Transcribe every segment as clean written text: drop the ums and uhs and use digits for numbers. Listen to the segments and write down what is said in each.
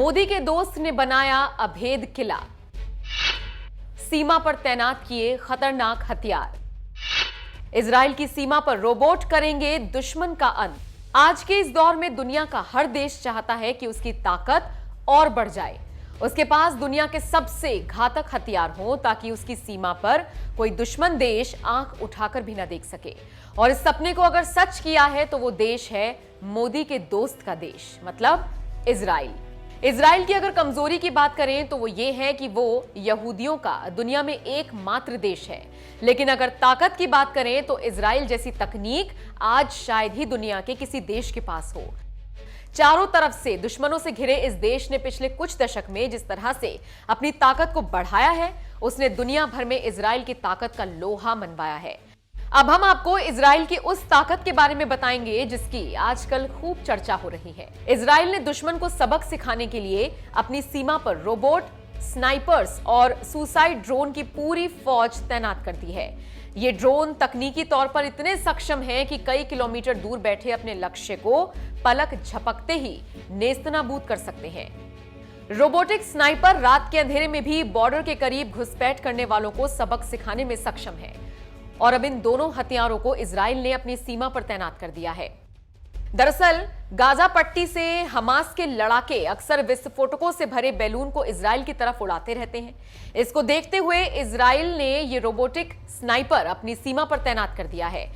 मोदी के दोस्त ने बनाया अभेद किला, सीमा पर तैनात किए खतरनाक हथियार। इजराइल की सीमा पर रोबोट करेंगे दुश्मन का अंत। आज के इस दौर में दुनिया का हर देश चाहता है कि उसकी ताकत और बढ़ जाए, उसके पास दुनिया के सबसे घातक हथियार हो ताकि उसकी सीमा पर कोई दुश्मन देश आंख उठाकर भी ना देख सके। और इस सपने को अगर सच किया है तो वो देश है मोदी के दोस्त का देश, मतलब इजराइल। इजराइल की अगर कमजोरी की बात करें तो वो ये है कि वो यहूदियों का दुनिया में एकमात्र देश है। लेकिन अगर ताकत की बात करें तो इजराइल जैसी तकनीक आज शायद ही दुनिया के किसी देश के पास हो। चारों तरफ से दुश्मनों से घिरे इस देश ने पिछले कुछ दशक में जिस तरह से अपनी ताकत को बढ़ाया है, उसने दुनिया भर में इजराइल की ताकत का लोहा मनवाया है। अब हम आपको इजराइल की उस ताकत के बारे में बताएंगे जिसकी आजकल खूब चर्चा हो रही है। इजराइल ने दुश्मन को सबक सिखाने के लिए अपनी सीमा पर रोबोट, स्नाइपर्स और सुसाइड ड्रोन की पूरी फौज तैनात कर दी है। ये ड्रोन तकनीकी तौर पर इतने सक्षम हैं कि कई किलोमीटर दूर बैठे अपने लक्ष्य को पलक झपकते ही नेस्तनाबूद कर सकते हैं। रोबोटिक स्नाइपर रात के अंधेरे में भी बॉर्डर के करीब घुसपैठ करने वालों को सबक सिखाने में सक्षम है। और अब इन दोनों हथियारों को इजराइल ने अपनी सीमा पर तैनात कर दिया है। दरअसल गाजा पट्टी से हमास के लड़ाके अक्सर विस्फोटकों से भरे बैलून को इजराइल की तरफ उड़ाते रहते हैं। इसको देखते हुए इजराइल ने ये रोबोटिक स्नाइपर अपनी सीमा पर तैनात कर दिया है।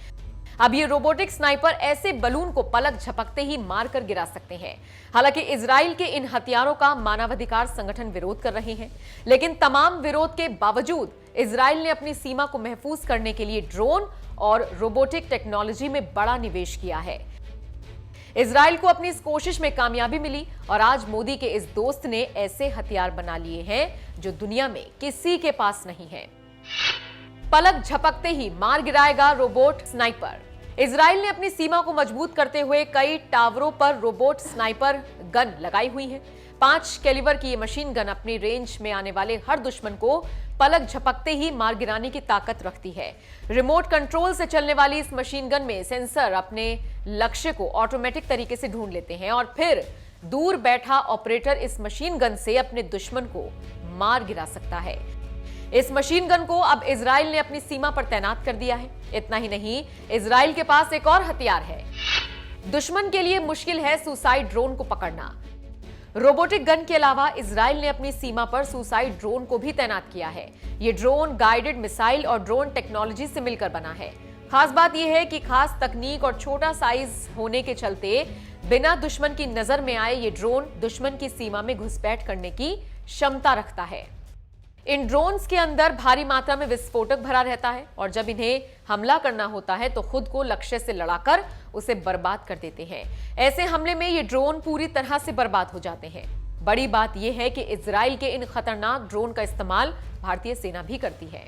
अब ये रोबोटिक स्नाइपर ऐसे बलून को पलक झपकते ही मारकर गिरा सकते हैं। हालांकि इजराइल के इन हथियारों का मानवाधिकार संगठन विरोध कर रहे हैं, लेकिन तमाम विरोध के बावजूद इजराइल ने अपनी सीमा को महफूज करने के लिए ड्रोन और रोबोटिक टेक्नोलॉजी में बड़ा निवेश किया है। इजराइल को अपनी इस कोशिश में कामयाबी मिली और आज मोदी के इस दोस्त ने ऐसे हथियार बना लिए हैं जो दुनिया में किसी के पास नहीं है। पलक झपकते ही मार गिराएगा रोबोट स्नाइपर। इजराइल ने अपनी सीमा को मजबूत करते हुए कई टावरों पर रोबोट स्नाइपर गन लगाई हुई है। 5 कैलिबर की ये मशीन गन अपनी रेंज में आने वाले हर दुश्मन को पलक झपकते ही मार गिराने की ताकत रखती है। रिमोट कंट्रोल से चलने वाली इस मशीन गन में सेंसर अपने लक्ष्य को ऑटोमेटिक तरीके से ढूंढ लेते हैं और फिर दूर बैठा ऑपरेटर इस मशीन गन से अपने दुश्मन को मार गिरा सकता है। इस मशीन गन को अब इजराइल ने अपनी सीमा पर तैनात कर दिया है। इतना ही नहीं, इजराइल के पास एक और हथियार है। दुश्मन के लिए मुश्किल है सुसाइड ड्रोन को पकड़ना। रोबोटिक गन के अलावा इजराइल ने अपनी सीमा पर सुसाइड ड्रोन को भी तैनात किया है। यह ड्रोन गाइडेड मिसाइल और ड्रोन टेक्नोलॉजी से मिलकर बना है। खास बात यह है कि खास तकनीक और छोटा साइज होने के चलते बिना दुश्मन की नजर में आए ये ड्रोन दुश्मन की सीमा में घुसपैठ करने की क्षमता रखता है। इन ड्रोन्स के अंदर भारी मात्रा में विस्फोटक भरा रहता है और जब इन्हें हमला करना होता है तो खुद को लक्ष्य से लड़ाकर उसे बर्बाद कर देते हैं। ऐसे हमले में ये ड्रोन पूरी तरह से बर्बाद हो जाते हैं। बड़ी बात यह है कि इजराइल के इन खतरनाक ड्रोन का इस्तेमाल भारतीय सेना भी करती है।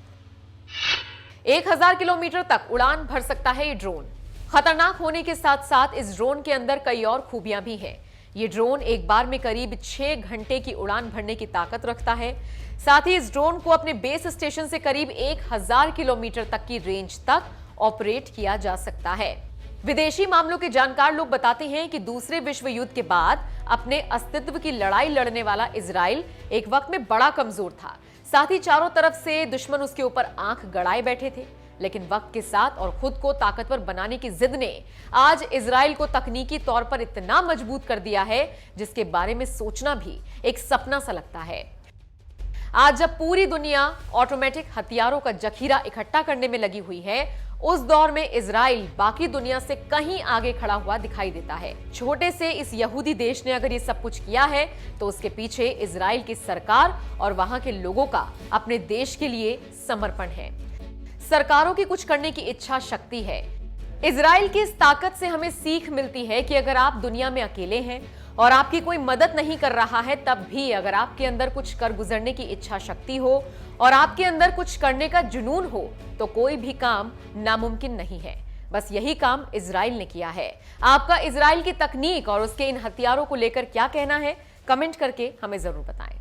1000 किलोमीटर तक उड़ान भर सकता है ये ड्रोन। खतरनाक होने के साथ साथ इस ड्रोन के अंदर कई और खूबियां भी हैं। ये ड्रोन एक बार में करीब 6 घंटे की उड़ान भरने की ताकत रखता है। साथ ही इस ड्रोन को अपने बेस स्टेशन से करीब 1000 किलोमीटर तक की रेंज तक ऑपरेट किया जा सकता है। विदेशी मामलों के जानकार लोग बताते हैं कि दूसरे विश्व युद्ध के बाद अपने अस्तित्व की लड़ाई लड़ने वाला इजराइल एक वक्त में बड़ा कमजोर था। साथ ही चारों तरफ से दुश्मन उसके ऊपर आंख गड़ाए बैठे थे। लेकिन वक्त के साथ और खुद को ताकतवर बनाने की जिद ने आज इजराइल को तकनीकी तौर पर इतना मजबूत कर दिया है जिसके बारे में सोचना भी एक सपना सा लगता है। आज जब पूरी दुनिया ऑटोमेटिक हथियारों का जखीरा इकट्ठा करने में लगी हुई है, उस दौर में इजराइल बाकी दुनिया से कहीं आगे खड़ा हुआ दिखाई देता है। छोटे से इस यहूदी देश ने अगर ये सब कुछ किया है तो उसके पीछे इजराइल की सरकार और वहां के लोगों का अपने देश के लिए समर्पण है। सरकारों की कुछ करने की इच्छा शक्ति है। इजराइल की इस ताकत से हमें सीख मिलती है कि अगर आप दुनिया में अकेले हैं और आपकी कोई मदद नहीं कर रहा है, तब भी अगर आपके अंदर कुछ कर गुजरने की इच्छा शक्ति हो और आपके अंदर कुछ करने का जुनून हो तो कोई भी काम नामुमकिन नहीं है। बस यही काम इजराइल ने किया है। आपका इजराइल की तकनीक और उसके इन हथियारों को लेकर क्या कहना है, कमेंट करके हमें जरूर बताएं।